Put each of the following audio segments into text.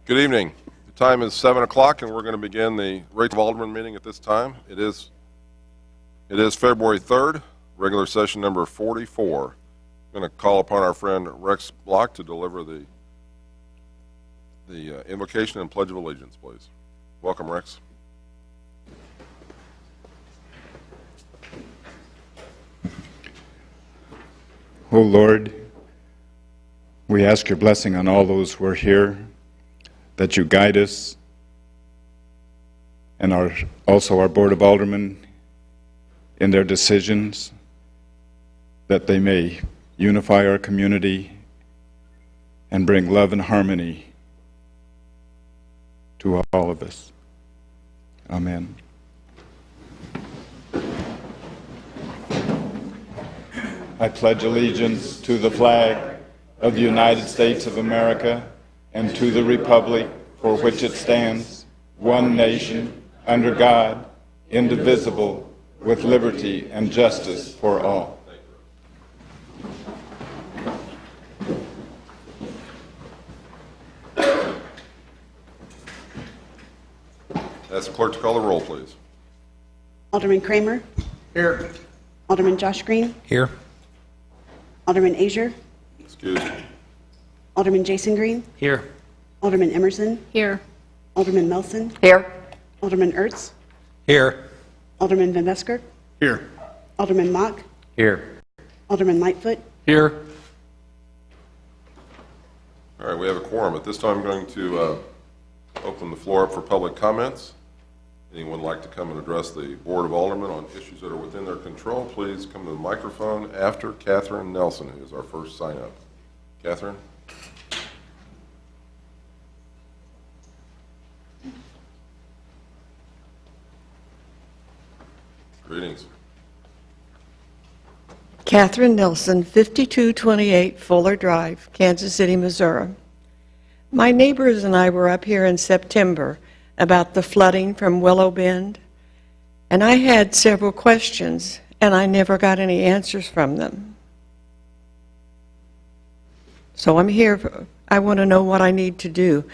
Good evening. The time is 7 o'clock, and we're going to begin the Rate of Aldermen meeting at this time. It is February 3rd, regular session number 44. I'm going to call upon our friend Rex Block to deliver the invocation and Pledge of Allegiance, please. Welcome, Rex. O Lord, we ask your blessing on all those who are here, that you guide us, and also our Board of Aldermen in their decisions, that they may unify our community and bring love and harmony to all of us. Amen. I pledge allegiance to the flag of the United States of America and to the republic for which it stands, one nation, under God, indivisible, with liberty and justice for all. Ask the clerk to call the roll, please. Alderman Kramer. Here. Alderman Josh Green. Here. Alderman Azier. Excused. Alderman Jason Green. Here. Alderman Emerson. Here. Alderman Melson. Here. Alderman Ertz. Here. Alderman Van Vesker. Here. Alderman Mock. Here. Alderman Lightfoot. Here. All right, we have a quorum. At this time, I'm going to open the floor up for public comments. Anyone like to come and address the Board of Aldermen on issues that are within their control, please come to the microphone after Catherine Nelson, who is our first sign-up. Catherine? Greetings. Catherine Nelson, 5228 Fuller Drive, Kansas City, Missouri. My neighbors and I were up here in September about the flooding from Willow Bend, and I had several questions, and I never got any answers from them. So I'm here. I want to know what I need to do.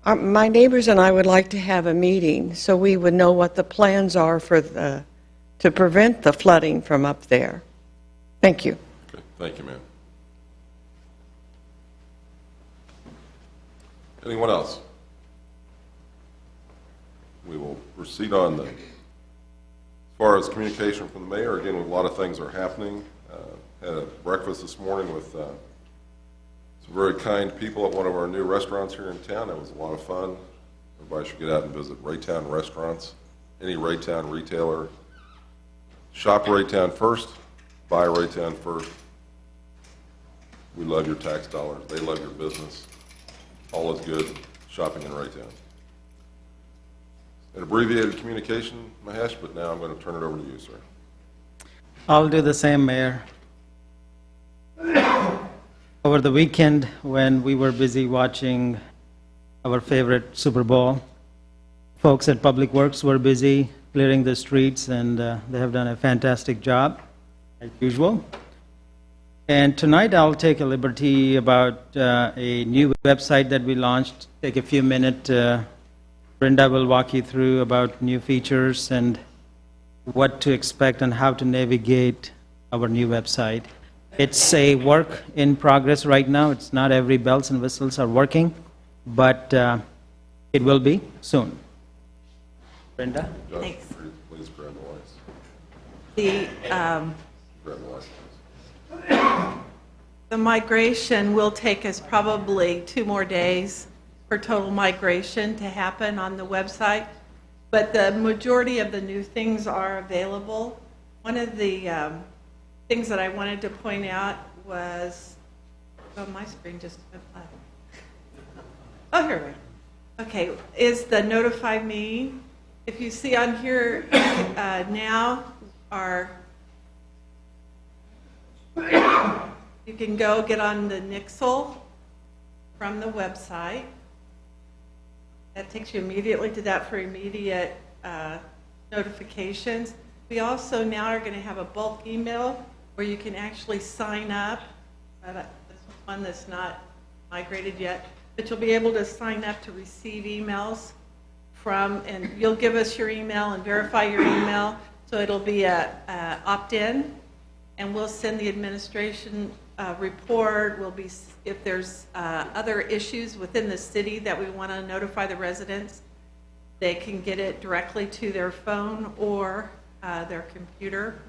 My neighbors and I would like to have a meeting so we would know what the plans are for to prevent the flooding from up there. Thank you. Okay, thank you, ma'am. Anyone else? We will proceed on as far as communication from the mayor. Again, a lot of things are happening. Had a breakfast this morning with some very kind people at one of our new restaurants here in town. It was a lot of fun. Everybody should get out and visit Raytown restaurants. Any Raytown retailer. Shop Raytown first. Buy Raytown first. We love your tax dollars. They love your business. All is good shopping in Raytown. An abbreviated communication, Mahesh, but now I'm going to turn it over to you, sir. I'll do the same, Mayor. Over the weekend, when we were busy watching our favorite Super Bowl, folks at Public Works were busy clearing the streets, and they have done a fantastic job, as usual. And tonight I'll take a liberty about a new website that we launched. Take a few minutes. Brenda will walk you through about new features and what to expect and how to navigate our new website. It's a work in progress right now. It's not every bells and whistles are working, but it will be soon. Brenda? Josh, Thanks. please grab the lights. The Grab the lights, please. the migration will take us probably 2 more days for total migration to happen on the website, but the majority of the new things are available. One of the things that I wanted to point out was, oh, my screen just went black. Oh, here we go. Okay, is the notify me. If you see on here now, you can go get on the Nixle from the website. That takes you immediately to that for immediate notifications. We also now are going to have a bulk email where you can actually sign up. This one that's not migrated yet. but you'll be able to sign up to receive emails from, and you'll give us your email and verify your email, so it'll be a opt-in, and we'll send the administration report. Will be, if there's other issues within the city that we want to notify the residents, they can get it directly to their phone or their computer.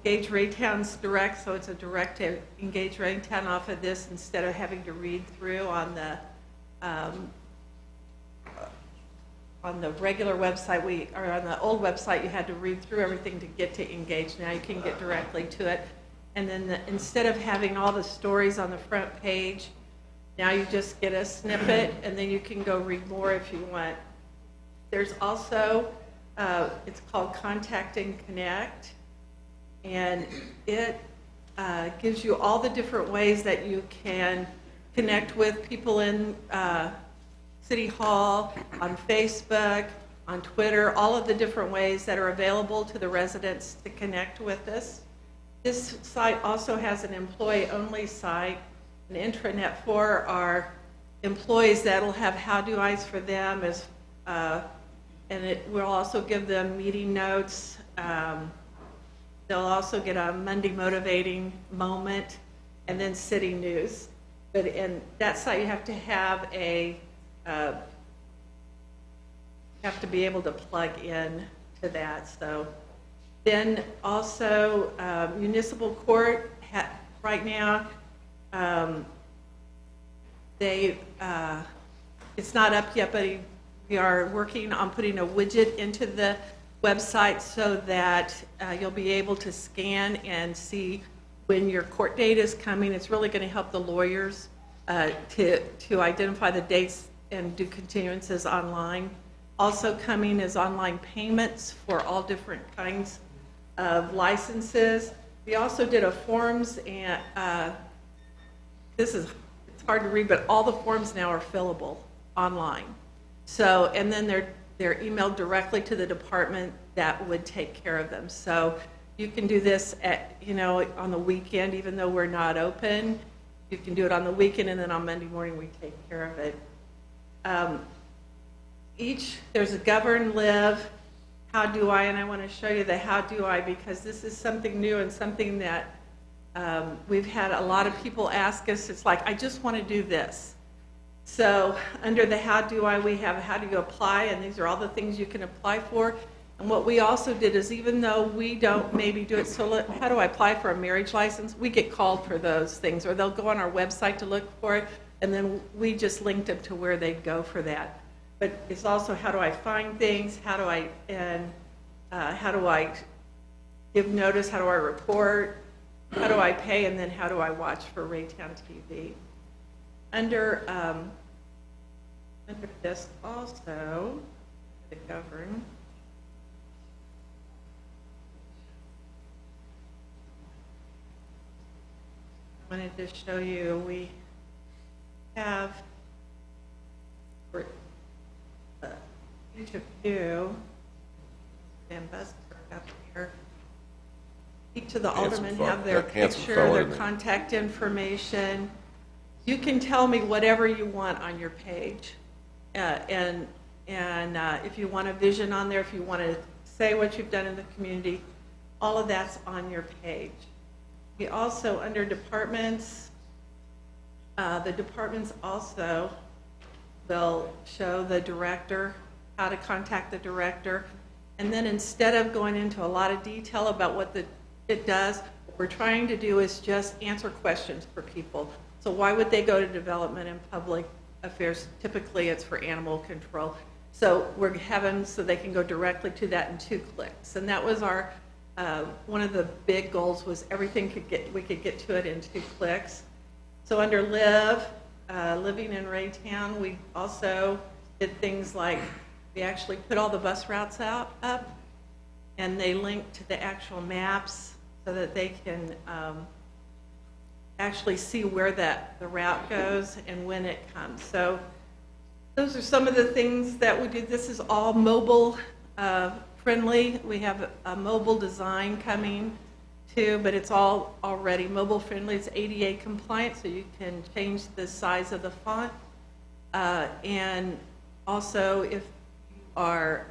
Engage Raytown's direct, so it's a direct to Engage Raytown off of this instead of having to read through on the regular website. Or on the old website, you had to read through everything to get to Engage. Now you can get directly to it. And then instead of having all the stories on the front page, now you just get a snippet, and then you can go read more if you want. There's also, it's called Contact and Connect, and it gives you all the different ways that you can connect with people in City Hall, on Facebook, on Twitter, all of the different ways that are available to the residents to connect with us. This site also has an employee-only site, an intranet for our employees that'll have how-do-Is for them, and it will also give them meeting notes. They'll also get a Monday motivating moment, and then city news. But in that site, you have to have have to be able to plug in to that. So then also municipal court right now, it's not up yet, but we are working on putting a widget into the website so that you'll be able to scan and see when your court date is coming. It's really going to help the lawyers to identify the dates and do continuances online. Also coming is online payments for all different kinds of licenses. We also did a forms, and it's hard to read, but all the forms now are fillable online. So, and then they're emailed directly to the department that would take care of them. So you can do this on the weekend, even though we're not open. You can do it on the weekend, and then on Monday morning we take care of it. There's a govern, live, how do I, and I want to show you the how do I, because this is something new and something that we've had a lot of people ask us. It's like, I just want to do this. So under the how do I, we have how do you apply, and these are all the things you can apply for. And what we also did is, even though we don't maybe do it, so how do I apply for a marriage license? We get called for those things, or they'll go on our website to look for it, and then we just linked them to where they'd go for that. But it's also, how do I find things? How do I give notice? How do I report? How do I pay? And then how do I watch for Raytown TV? Under this also, the govern. I wanted to show you, we have for each of you, ambassador up here, each of the aldermen have their picture, their contact information. You can tell me whatever you want on your page. And if you want a vision on there, if you want to say what you've done in the community, all of that's on your page. We also, under departments, the departments also will show the director, how to contact the director. And then instead of going into a lot of detail about what it does, what we're trying to do is just answer questions for people. So why would they go to development and public affairs? Typically it's for animal control. So we're having, so they can go directly to that in 2 clicks. And that was our, one of the big goals was everything we could get to it in 2 clicks. So under live, living in Raytown, we also did things like, we actually put all the bus routes up, and they link to the actual maps so that they can actually see where the route goes and when it comes. So those are some of the things that we do. This is all mobile friendly. We have a mobile design coming too, but it's all already mobile friendly. It's ADA compliant, so you can change the size of the font. And also, if you are,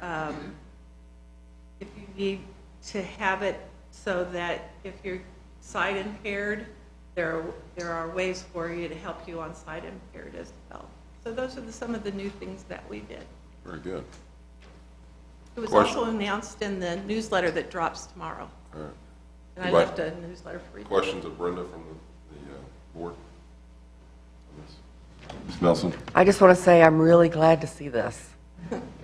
if you need to have it so that if you're sight impaired, there are ways for you to help you on sight impaired as well. So those are some of the new things that we did. Very good. It was Question. also announced in the newsletter that drops tomorrow. All right. And I Right. left a newsletter for you. Questions of Brenda from the board? On this? Ms. Nelson? I just want to say I'm really glad to see this.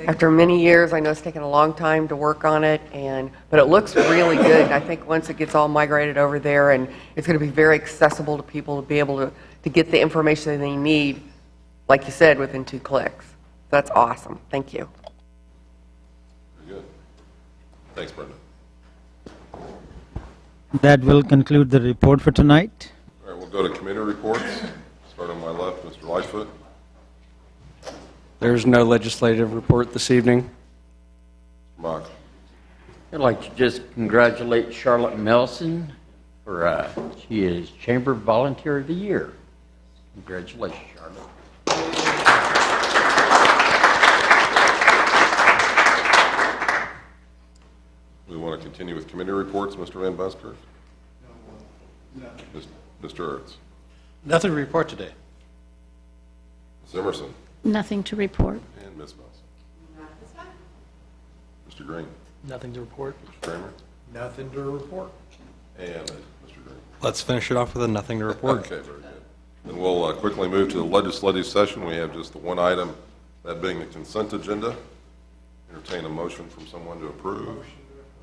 After many years, I know it's taken a long time to work on it, but it looks really good. And I think once it gets all migrated over there, and it's going to be very accessible to people to be able to get the information they need, like you said, within 2 clicks. That's awesome. Thank you. Very good. Thanks, Brenda. That will conclude the report for tonight. All right, we'll go to committee reports. Start on my left, Mr. Lightfoot. There's no legislative report this evening. Mock. I'd like to just congratulate Charlotte Melson for, she is Chamber Volunteer of the Year. Congratulations, Charlotte. We want to continue with committee reports. Mr. Van Busker? Mr. Ertz? Nothing to report today. Ms. Emerson? Nothing to report. And Ms. Nelson? Mr. Green? Nothing to report. Mr. Kramer? Nothing to report. And Mr. Green? Let's finish it off with a nothing to report. Okay, very good. Then we'll quickly move to the legislative session. We have just the one item, that being the consent agenda. Entertain a motion from someone to approve.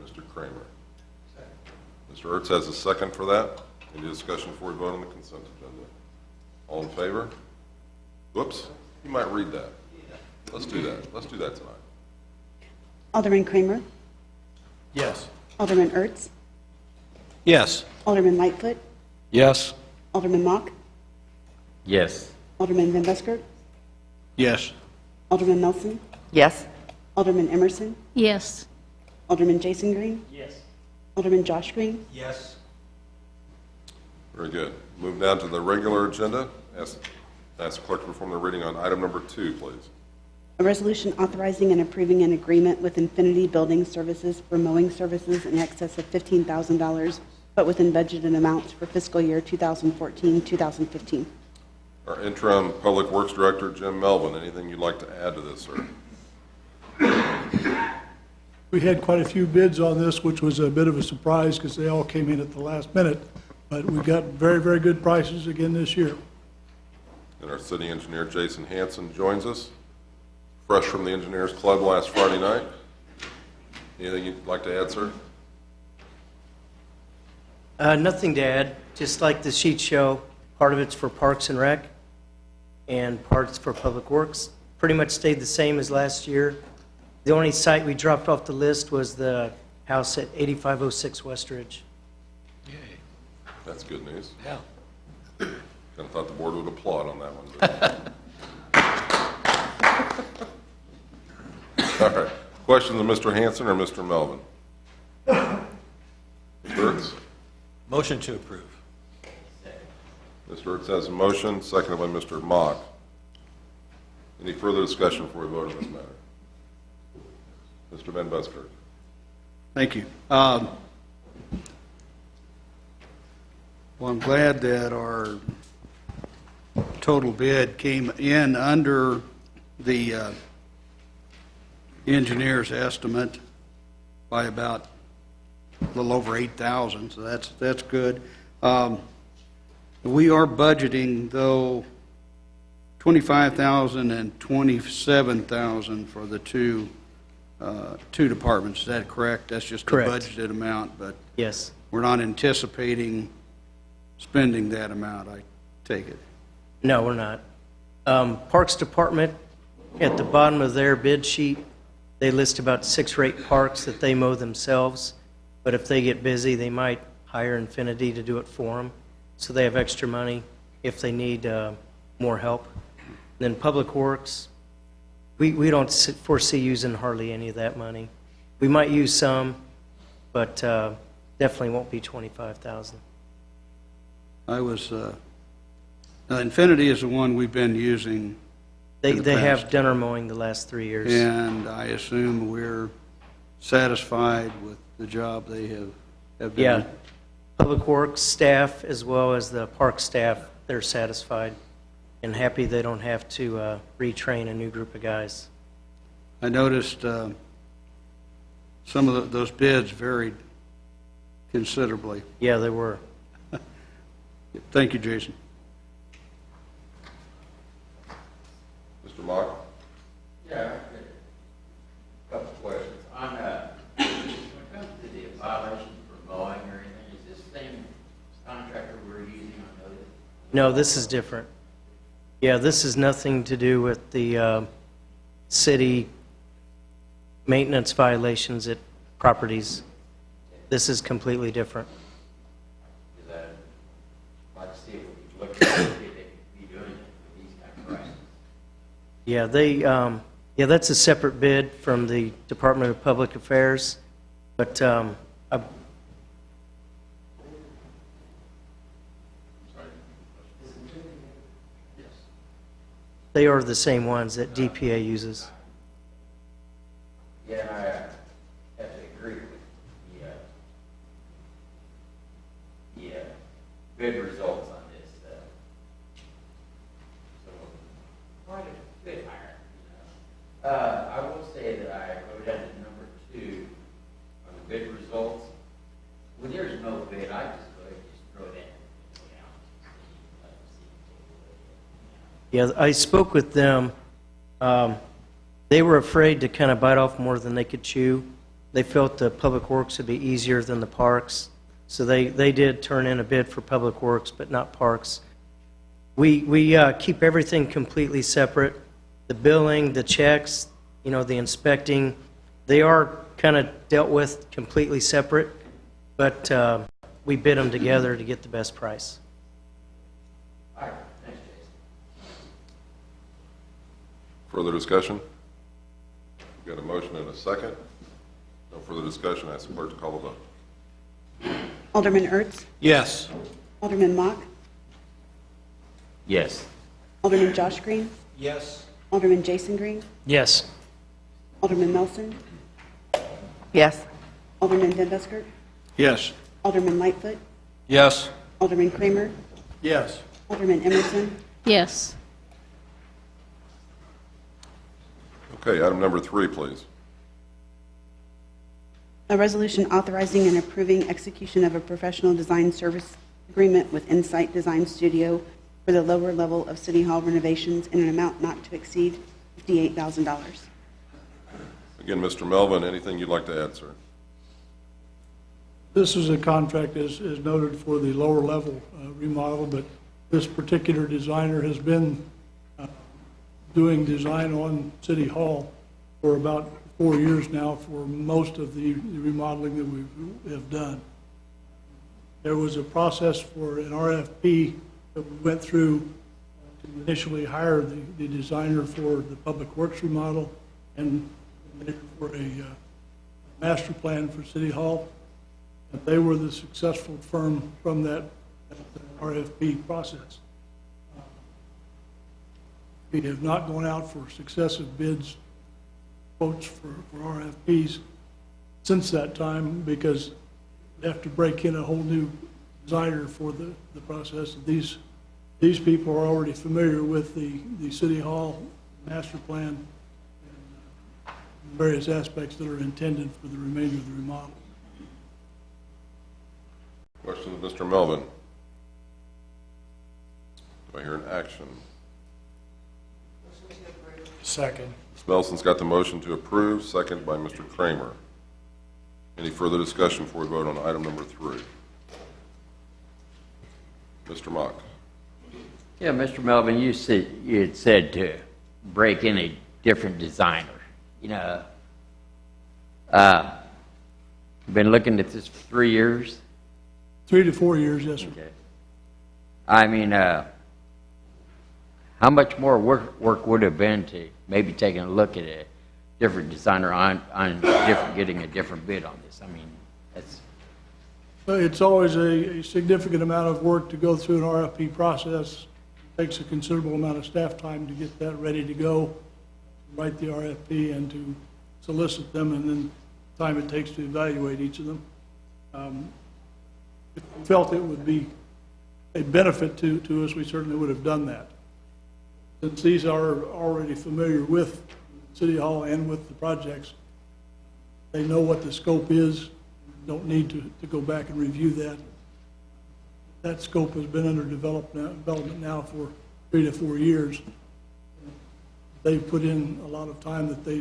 Mr. Kramer. Mr. Ertz has a second for that. Any discussion before we vote on the consent agenda? All in favor? Whoops, you might read that. Let's do that. Let's do that tonight. Alderman Kramer, Yes. Alderman Ertz, Yes. Alderman Lightfoot, Yes. Alderman Mock, Yes. Alderman Van Busker, Yes. Alderman Nelson, Yes? Alderman Emerson, Yes. Alderman Jason Green, Yes. Alderman Josh Green, Yes. Very good. Move down to the regular agenda. Ask the clerk to perform the reading on item number 2, please. a resolution authorizing and approving an agreement with Infinity Building Services for mowing services in excess of $15,000, but within budgeted amounts for fiscal year 2014-2015. Our interim Public Works Director, Jim Melvin, anything you'd like to add to this, sir? We had quite a few bids on this, which was a bit of a surprise because they all came in at the last minute. But we got very, very good prices again this year. And our city engineer, Jason Hanson, joins us, fresh from the Engineers Club last Friday night. Anything you'd like to add, sir? Nothing to add, just like the sheet show, part of it's for Parks and Rec, and parts for Public Works. Pretty much stayed the same as last year. The only site we dropped off the list was the house at 8506 Westridge. That's good news. Yeah. Kind of thought the board would applaud on that one. But all right. Questions of Mr. Hanson or Mr. Melvin? Mr. Ertz? Motion to approve. Mr. Ertz has a motion, seconded by Mr. Mock. Any further discussion before we vote on this matter? Mr. Van Busker. Thank you. Well, I'm glad that our total bid came in under the engineer's estimate by about a little over 8,000, so that's good. We are budgeting, though, 25,000 and 27,000 for the two departments. Is that correct? That's just the Correct. budgeted amount, but Yes. we're not anticipating spending that amount, I take it. No, we're not. Parks Department, at the bottom of their bid sheet, they list about 6 or 8 parks that they mow themselves, but if they get busy, they might hire Infinity to do it for them, so they have extra money if they need more help. Then Public Works, we don't foresee using hardly any of that money. We might use some, but definitely won't be 25,000. I was, Infinity is the one we've been using in the They have past? done our mowing the last 3 years. And I assume we're satisfied with the job they have done? Yeah. Public Works staff, as well as the park staff, they're satisfied and happy they don't have to retrain a new group of guys. I noticed some of those bids varied considerably. Yeah, they were. Thank you, Jason. Mr. Mock? Yeah, a couple of questions. On, when it comes to the violations for mowing or anything, is this same contractor we're using on those? No, this is different. Yeah, this has nothing to do with the city maintenance violations at properties. This is completely different. Because I'd like to see if we look at it, if they could be doing it with these kind of prices. Yeah, that's a separate bid from the Department of Public Affairs, but they are the same ones that DPA uses. Yeah, and I have to agree with the bid results on this. So quite a bit higher. I will say that I wrote down to number 2 on the bid results. When there's no bid, I just go ahead and just throw that down. Yeah, I spoke with them. They were afraid to kind of bite off more than they could chew. They felt the Public Works would be easier than the parks, so they did turn in a bid for Public Works, but not parks. We keep everything completely separate. The billing, the checks, the inspecting, they are kind of dealt with completely separate, but we bid them together to get the best price. All right, thanks, Jason. Further discussion? We've got a motion and a second. No further discussion. I ask the clerk to call the vote. Alderman Ertz, Yes. Alderman Mock, Yes. Alderman Josh Green, Yes. Alderman Jason Green, Yes. Alderman Melson, Yes. Alderman Van Buskirk, Yes. Alderman Lightfoot, Yes. Alderman Kramer, Yes. Alderman Emerson, Yes. Okay, item number 3, please. a resolution authorizing and approving execution of a professional design service agreement with Insight Design Studio for the lower level of City Hall renovations in an amount not to exceed $58,000. Again, Mr. Melvin, anything you'd like to add, sir? This is a contract, as noted, for the lower level remodel, but this particular designer has been doing design on City Hall for about 4 years now for most of the remodeling that we have done. There was a process for an RFP that we went through to initially hire the designer for the Public Works remodel and for a master plan for City Hall. And they were the successful firm from that RFP process. We have not gone out for successive bids, quotes for RFPs since that time because we have to break in a whole new designer for the process. These people are already familiar with the City Hall master plan and various aspects that are intended for the remainder of the remodel. Question of Mr. Melvin. Do I hear an action? Second. Ms. Nelson's got the motion to approve, second by Mr. Kramer. Any further discussion before we vote on item number 3? Mr. Mock. Yeah, Mr. Melvin, you had said to break in a different designer. Been looking at this for 3 years. 3 to 4 years, yes, sir. Okay. I mean, how much more work would have been to maybe taking a look at a different designer on getting a different bid on this? I mean, that's. It's always a significant amount of work to go through an RFP process, takes a considerable amount of staff time to get that ready to go, write the RFP and to solicit them, and then time it takes to evaluate each of them. If we felt it would be a benefit to us, we certainly would have done that. Since these are already familiar with City Hall and with the projects, they know what the scope is, don't need to go back and review that. That scope has been under development now for 3 to 4 years. They've put in a lot of time that they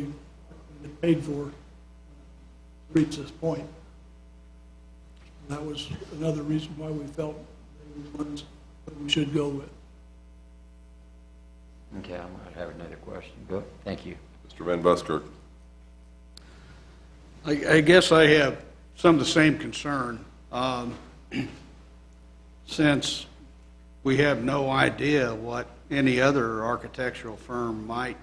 get paid for to reach this point. And that was another reason why we felt they were the ones that we should go with. Okay, I might have another question. Go, thank you. Mr. Van Buskirk. I guess I have some of the same concern. Since we have no idea what any other architectural firm might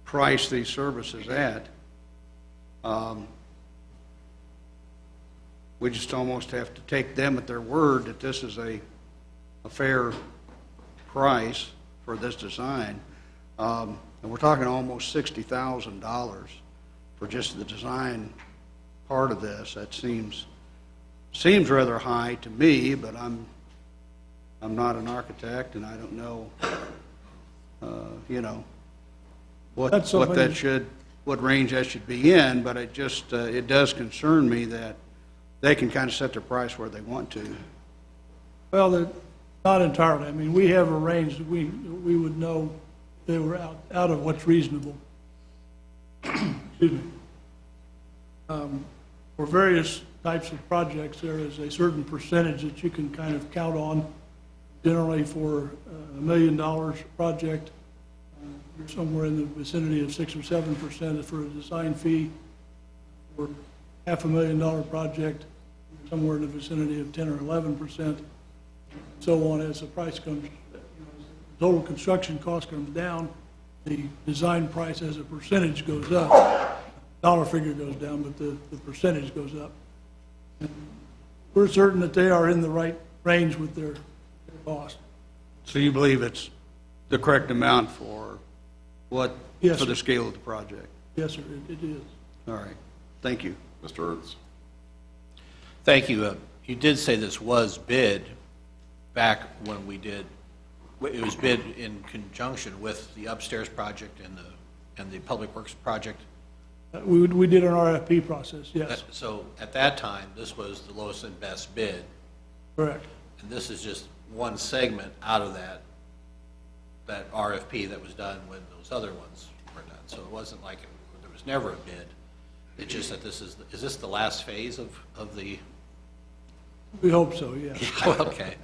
price these services at, we just almost have to take them at their word that this is a fair price for this design. And we're talking almost $60,000 for just the design part of this. That seems rather high to me, but I'm not an architect, and I don't know, what range that should be in. But it just it does concern me that they can kind of set their price where they want to. Well, not entirely. I mean, we have a range that we would know they were out of what's reasonable. Excuse me. For various types of projects, there is a certain percentage that you can kind of count on. Generally, for $1 million project, you're somewhere in the vicinity of 6 or 7% for a design fee. For $500,000 project, somewhere in the vicinity of 10 or 11%. So on as the price comes, total construction cost comes down, the design price as a percentage goes up. Dollar figure goes down, but the percentage goes up. And we're certain that they are in the right range with their cost. So you believe it's the correct amount for Yes, for sir. the scale of the project? Yes, sir, it is. All right. Thank you. Mr. Ertz. Thank you. You did say this was bid back when we did, it was bid in conjunction with the upstairs project and the Public Works project. We did an RFP process, yes, So at that time, this was the lowest and best bid, correct. and this is just one segment out of that RFP that was done when those other ones were done. So it wasn't like there was never a bid. It's just that is this the last phase of the, We hope so, yes. okay,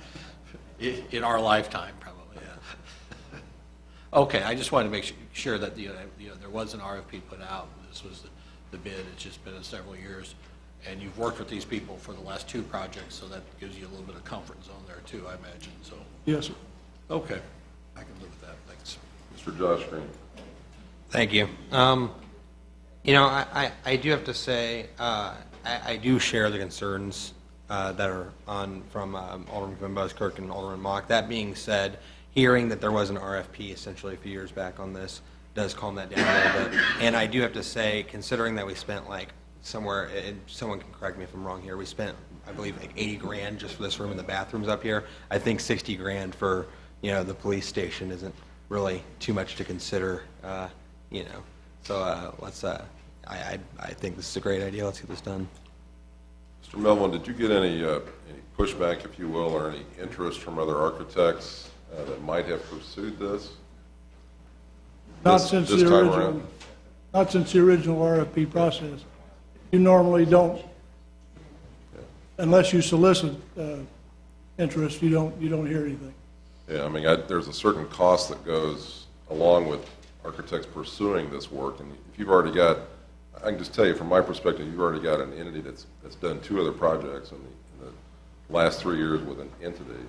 in our lifetime, probably, yeah. Okay, I just wanted to make sure that, there was an RFP put out. This was the bid. It's just been several years. And you've worked with these people for the last 2 projects, so that gives you a little bit of comfort zone there too, I imagine, so. Yes, sir. Okay, I can live with that, thanks. Mr. Josh Green. Thank you. I do have to say, I do share the concerns that are from Alderman Van Buskirk and Alderman Mock. That being said, hearing that there was an RFP essentially a few years back on this does calm that down a little bit. And I do have to say, considering that we spent somewhere, and someone can correct me if I'm wrong here, we spent, I believe, 80 grand just for this room and the bathrooms up here. I think 60 grand for, the police station isn't really too much to consider, So let's, I think this is a great idea. Let's get this done. Mr. Melvin, did you get any pushback, if you will, or any interest from other architects that might have pursued this? Not This since time the original, around? not since the original RFP process. You normally don't, unless you solicit interest, you don't hear anything. Yeah, I mean, there's a certain cost that goes along with architects pursuing this work, and if you've already got, I can just tell you from my perspective, you've already got an entity that's done 2 other projects in the last 3 years with an entity,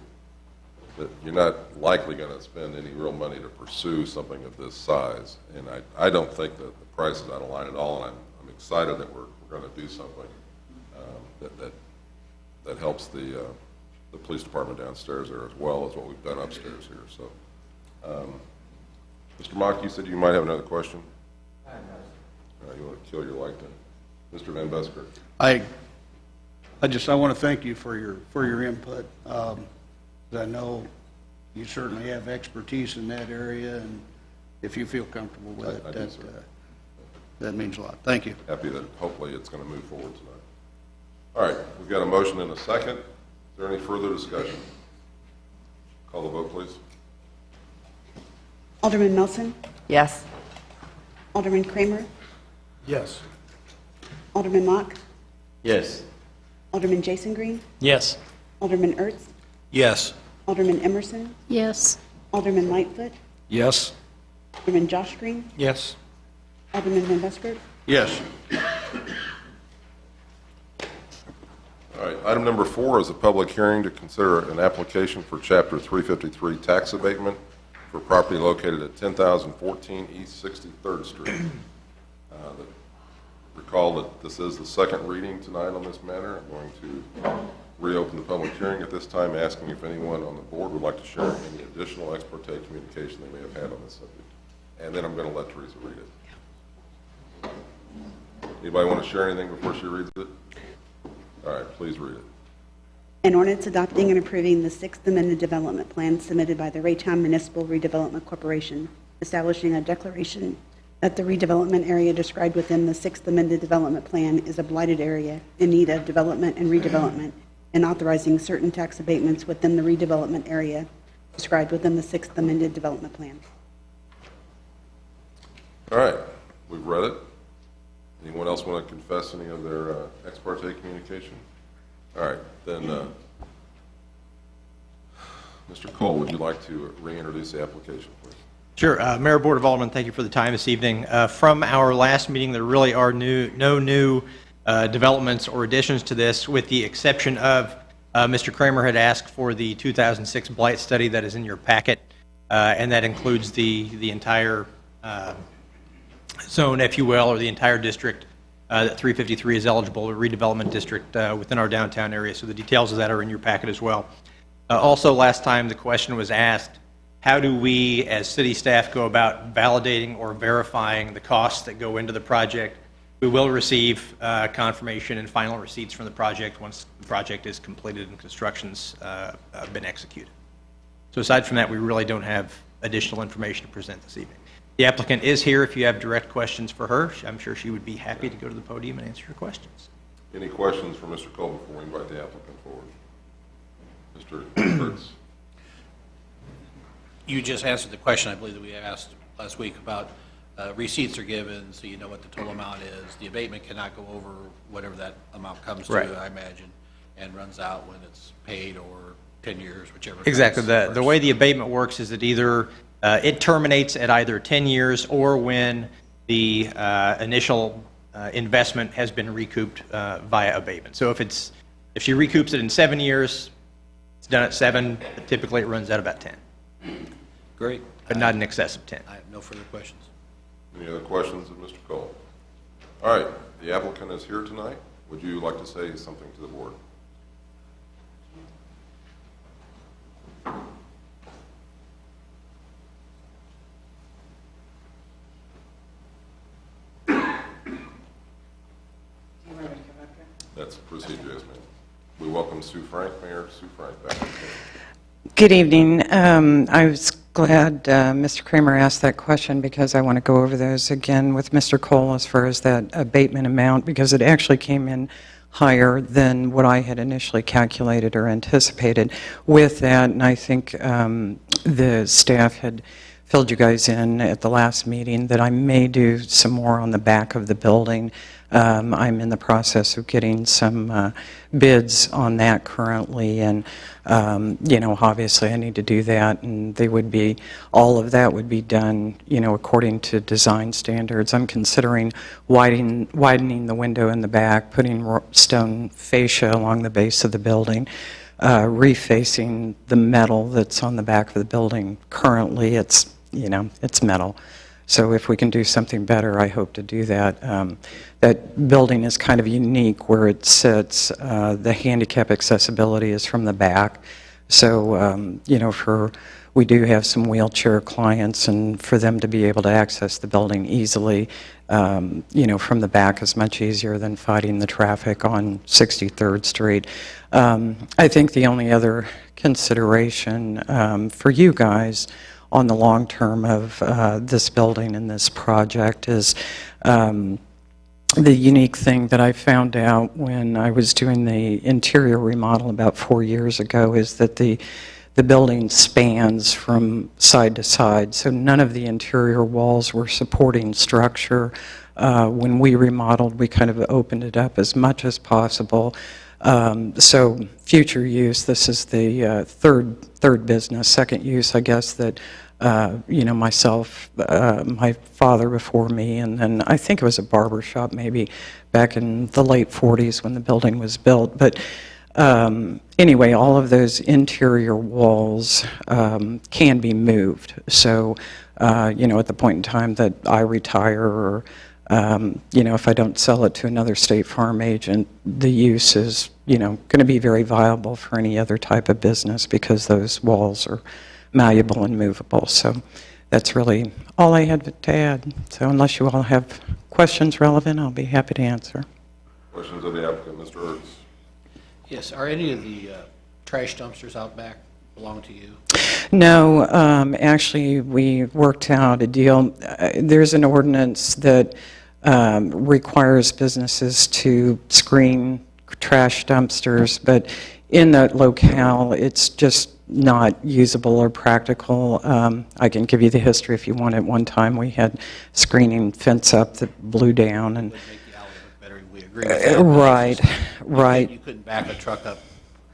that you're not likely going to spend any real money to pursue something of this size. And I don't think that the price is out of line at all, and I'm excited that we're going to do something that helps the the police department downstairs there, as well as what we've done upstairs here. So, Mr. Mock, you said you might have another question? You want to kill your light then? Mr. Van Busker. I want to thank you for your input. I know you certainly have expertise in that area, and if you feel comfortable with it, I do, sir. That means a lot. Thank you. Happy that hopefully it's going to move forward tonight. All right, we've got a motion and a second. Is there any further discussion? Call the vote, please. Alderman Melson, Yes. Alderman Kramer, Yes. Alderman Mock, Yes. Alderman Jason Green, Yes. Alderman Ertz, Yes. Alderman Emerson, Yes. Alderman Lightfoot, Yes. Alderman Josh Green, Yes. Alderman Van Busker, Yes. All right, item number 4 is a public hearing to consider an application for Chapter 353 tax abatement for property located at 10,014 East 63rd Street. Recall that this is the second reading tonight on this matter. I'm going to reopen the public hearing at this time, asking if anyone on the board would like to share any additional ex parte communication they may have had on this subject. And then I'm going to let Teresa read it. Anybody want to share anything before she reads it? All right, please read it. An ordinance adopting and approving the Sixth Amended Development Plan submitted by the Raytown Municipal Redevelopment Corporation, establishing a declaration that the redevelopment area described within the Sixth Amended Development Plan is a blighted area in need of development and redevelopment, and authorizing certain tax abatements within the redevelopment area described within the Sixth Amended Development Plan. All right, we've read it. Anyone else want to confess any of their ex parte communication? All right, then, Mr. Cole, would you like to reintroduce the application, please? Sure. Mayor, Board of Aldermen, thank you for the time this evening. From our last meeting, there really are no new developments or additions to this, with the exception of Mr. Kramer had asked for the 2006 blight study that is in your packet, and that includes the entire zone, if you will, or the entire district. That 353 is eligible, a redevelopment district within our downtown area. So the details of that are in your packet as well. Also, last time the question was asked, how do we, as city staff, go about validating or verifying the costs that go into the project? We will receive confirmation and final receipts from the project once the project is completed and construction's been executed. So aside from that, we really don't have additional information to present this evening. The applicant is here. If you have direct questions for her, I'm sure she would be happy to go to the podium and answer your questions. Any questions for Mr. Cole before we invite the applicant forward? Mr. Kurtz. You just answered the question, I believe, that we asked last week about receipts are given, so you know what the total amount is. The abatement cannot go over whatever that amount comes to, Right. I imagine, and runs out when it's paid or 10 years, whichever. Exactly. comes The way first. the abatement works is that either it terminates at either 10 years or when the initial investment has been recouped via abatement. So if she recoups it in 7 years, it's done at 7, but typically it runs out about 10, Great. but not in excess of 10. I have no further questions. Any other questions of Mr. Cole? All right, the applicant is here tonight. Would you like to say something to the board? That's procedure, yes, ma'am. We welcome Sue Frank, Mayor Sue Frank, back to the table. Good evening. I was glad Mr. Kramer asked that question because I want to go over those again with Mr. Cole as far as that abatement amount, because it actually came in higher than what I had initially calculated or anticipated with that, and I think the staff had filled you guys in at the last meeting that I may do some more on the back of the building. I'm in the process of getting some bids on that currently, and obviously I need to do that, and all of that would be done, according to design standards. I'm considering widening the window in the back, putting stone fascia along the base of the building, refacing the metal that's on the back of the building. Currently, it's metal. So if we can do something better, I hope to do that. That building is kind of unique where it sits. The handicap accessibility is from the back. So, you know, we do have some wheelchair clients, and for them to be able to access the building easily, you know, from the back is much easier than fighting the traffic on 63rd Street. I think the only other consideration for you guys on the long term of this building and this project is the unique thing that I found out when I was doing the interior remodel about 4 years ago is that the building spans from side to side, so none of the interior walls were supporting structure. When we remodeled, we kind of opened it up as much as possible. So future use, this is the third business, second use, I guess, that you know, myself, my father before me, and then I think it was a barber shop maybe back in the late 40s when the building was built. But anyway, all of those interior walls can be moved. So, you know, at the point in time that I retire or, you know, if I don't sell it to another State Farm agent, the use is, you know, going to be very viable for any other type of business because those walls are malleable and movable. So that's really all I had to add. So unless you all have questions relevant, I'll be happy to answer. Questions of the applicant, Mr. Ertz? Yes, are any of the trash dumpsters out back belong to you? No, actually, we worked out a deal. There's an ordinance that requires businesses to screen trash dumpsters, but in that locale, it's just not usable or practical. I can give you the history if you want. At one time, we had screening fence up that blew down, and Would make the alley look better, we agree with that. right, right. You couldn't back a truck up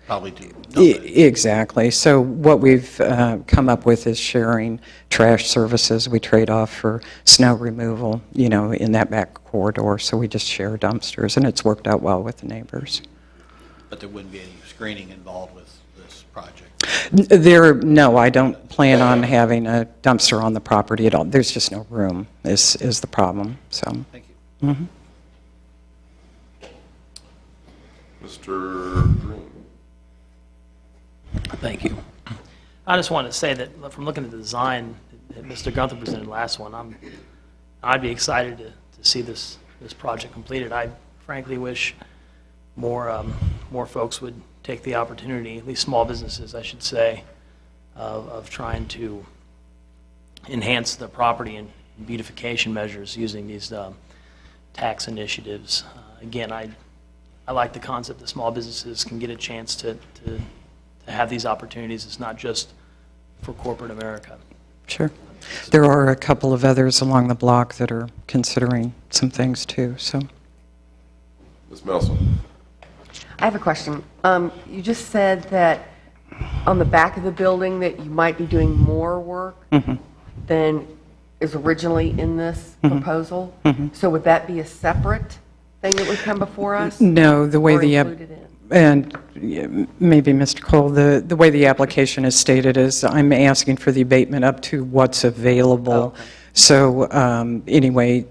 probably to dump it. Exactly. So what we've come up with is sharing trash services. We trade off for snow removal, you know, in that back corridor. So we just share dumpsters, and it's worked out well with the neighbors. But there wouldn't be any screening involved with this project? No, I don't plan on having a dumpster on the property at all. There's just no room is the problem, so. Thank you. Mhm. Mr. Green? Thank you. I just wanted to say that from looking at the design that Mr. Gunther presented last one, I'd be excited to see this project completed. I frankly wish more folks would take the opportunity, at least small businesses, I should say, of trying to enhance the property and beautification measures using these tax initiatives. Again, I like the concept that small businesses can get a chance to have these opportunities. It's not just for corporate America. Sure. There are a couple of others along the block that are considering some things too, so. Ms. Melson? I have a question. You just said that on the back of the building that you might be doing more work than is originally in this proposal. So would that be a separate thing that would come before us? No, the way or the included in? and maybe Mr. Cole, the way the application is stated is I'm asking for the abatement up to what's available. Oh, okay. So anyway,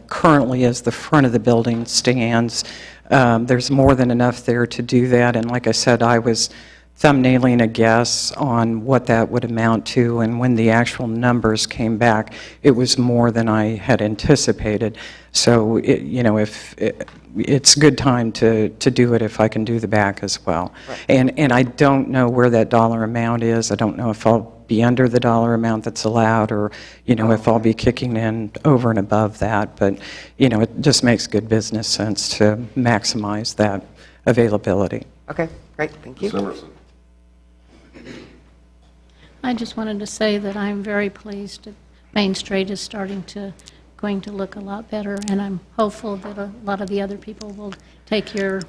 currently as the front of the building stands, there's more than enough there to do that. And like I said, I was thumbnailing a guess on what that would amount to, and when the actual numbers came back, it was more than I had anticipated. So, you know, it's a good time to do it if I can do the back as well. Right. And I don't know where that dollar amount is. I don't know if I'll be under the dollar amount that's allowed, or, you know, if I'll be kicking in over and above that. But, you know, it just makes good business sense to maximize that availability. Okay, great, thank you. Ms. Emerson? I just wanted to say that I'm very pleased that Main Street is going to look a lot better, and I'm hopeful that a lot of the other people will take your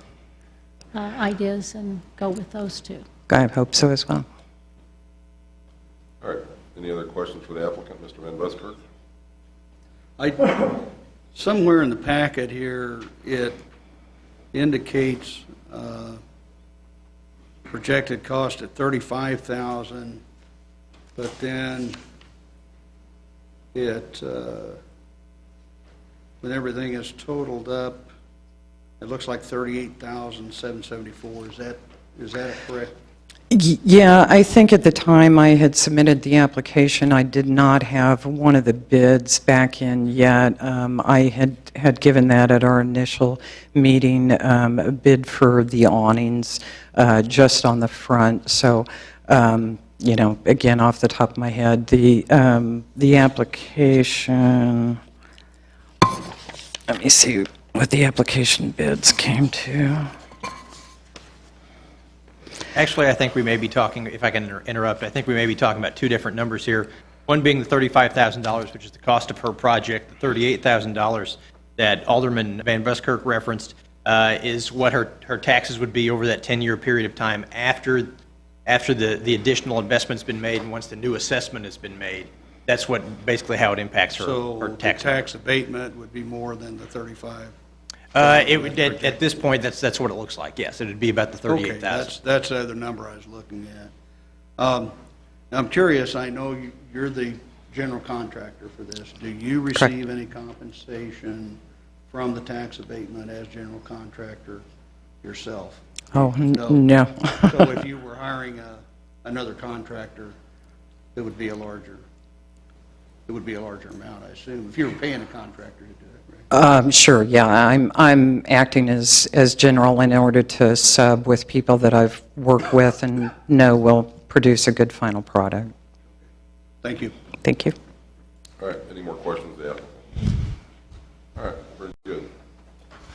ideas and go with those too. I hope so as well. All right. Any other questions for the applicant, Mr. Van Buskirk? Somewhere in the packet here, it indicates projected cost at $35,000, but then when everything is totaled up, it looks like 38,774. Is that correct? Yeah, I think at the time I had submitted the application, I did not have one of the bids back in yet. I had given that at our initial meeting, a bid for the awnings just on the front. So, again, off the top of my head, the application, let me see what the application bids came to. Actually, I think we may be talking, if I can interrupt, I think we may be talking about two different numbers here. One being the $35,000, which is the cost of her project. The $38,000 that Alderman Van Buskirk referenced is what her taxes would be over that 10-year period of time after the additional investment's been made and once the new assessment has been made. That's basically how it impacts her tax. So the tax abatement would be more than the 35? At this point, that's what it looks like, yes. It would be about the 38,000. Okay, that's the other number I was looking at. Now, I'm curious, I know you're the general contractor for this. Do you receive any compensation from the tax abatement as general contractor yourself? Oh, no. So if you were hiring another contractor, it would be a larger amount, I assume, if you were paying a contractor to do it, right? Sure, yeah. I'm acting as general in order to sub with people that I've worked with and know will produce a good final product. Thank you. Thank you. All right, any more questions, the applicant? All right, very good.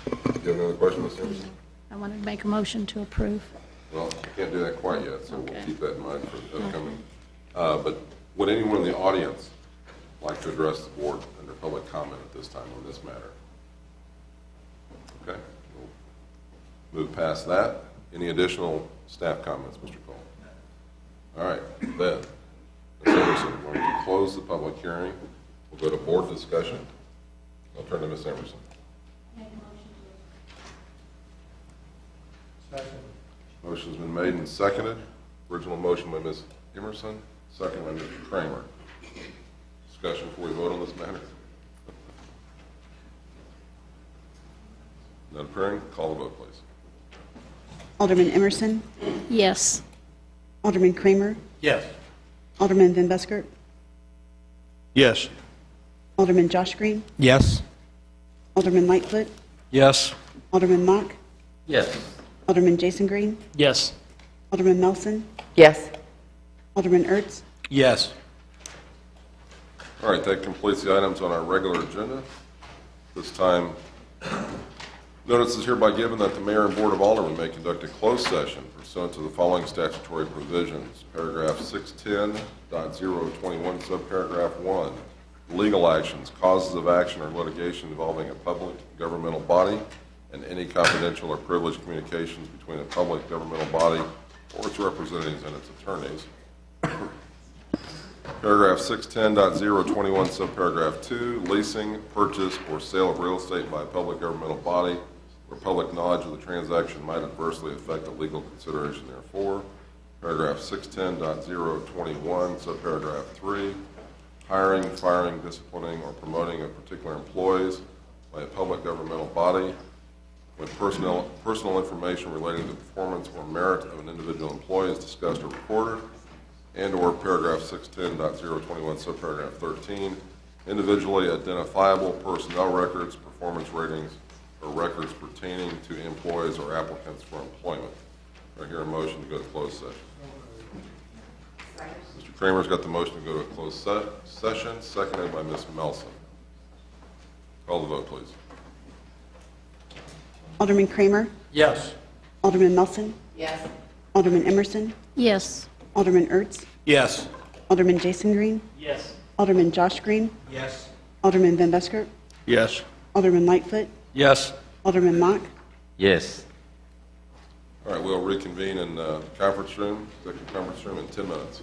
Do you have another question, Ms. Emerson? I wanted to make a motion to approve. Well, I can't do that quite yet, so we'll Okay. keep that in mind for the upcoming. But would anyone in the audience like to address the board under public comment at this time on this matter? Okay, we'll move past that. Any additional staff comments, Mr. Cole? All right, then, Ms. Emerson, we're going to close the public hearing. We'll go to board discussion. I'll turn to Ms. Emerson. Motion's been made and seconded. Original motion by Ms. Emerson, second by Mr. Kramer. Discussion before we vote on this matter? None appearing, call the vote, please. Alderman Emerson, Yes. Alderman Kramer, Yes. Alderman Van Buskirk, Yes. Alderman Josh Green, Yes. Alderman Lightfoot, Yes. Alderman Mock, Yes. Alderman Jason Green, Yes. Alderman Melson, Yes. Alderman Ertz, Yes. All right, that completes the items on our regular agenda. This time, notice is hereby given that the mayor and board of aldermen may conduct a closed session pursuant to the following statutory provisions. Paragraph 610.021, subparagraph 1. Legal actions, causes of action, or litigation involving a public governmental body, and any confidential or privileged communications between a public governmental body or its representatives and its attorneys. Paragraph 610.021, subparagraph 2, leasing, purchase, or sale of real estate by a public governmental body where public knowledge of the transaction might adversely affect the legal consideration therefore. Paragraph 610.021, subparagraph 3, hiring, firing, disciplining, or promoting of particular employees by a public governmental body when personal information relating to the performance or merit of an individual employee is discussed or recorded, and/or paragraph 610.021, subparagraph 13, individually identifiable personnel records, performance ratings, or records pertaining to employees or applicants for employment. I hear a motion to go to closed session. Mr. Kramer's got the motion to go to a closed session, seconded by Ms. Melson. Call the vote, please. Alderman Kramer, Yes. Alderman Melson, Yes. Alderman Emerson, Yes. Alderman Ertz, Yes. Alderman Jason Green, Yes. Alderman Josh Green, Yes. Alderman Van Buskirk, Yes. Alderman Lightfoot, Yes. Alderman Mock, Yes. All right, we'll reconvene in the conference room, executive conference room in 10 minutes.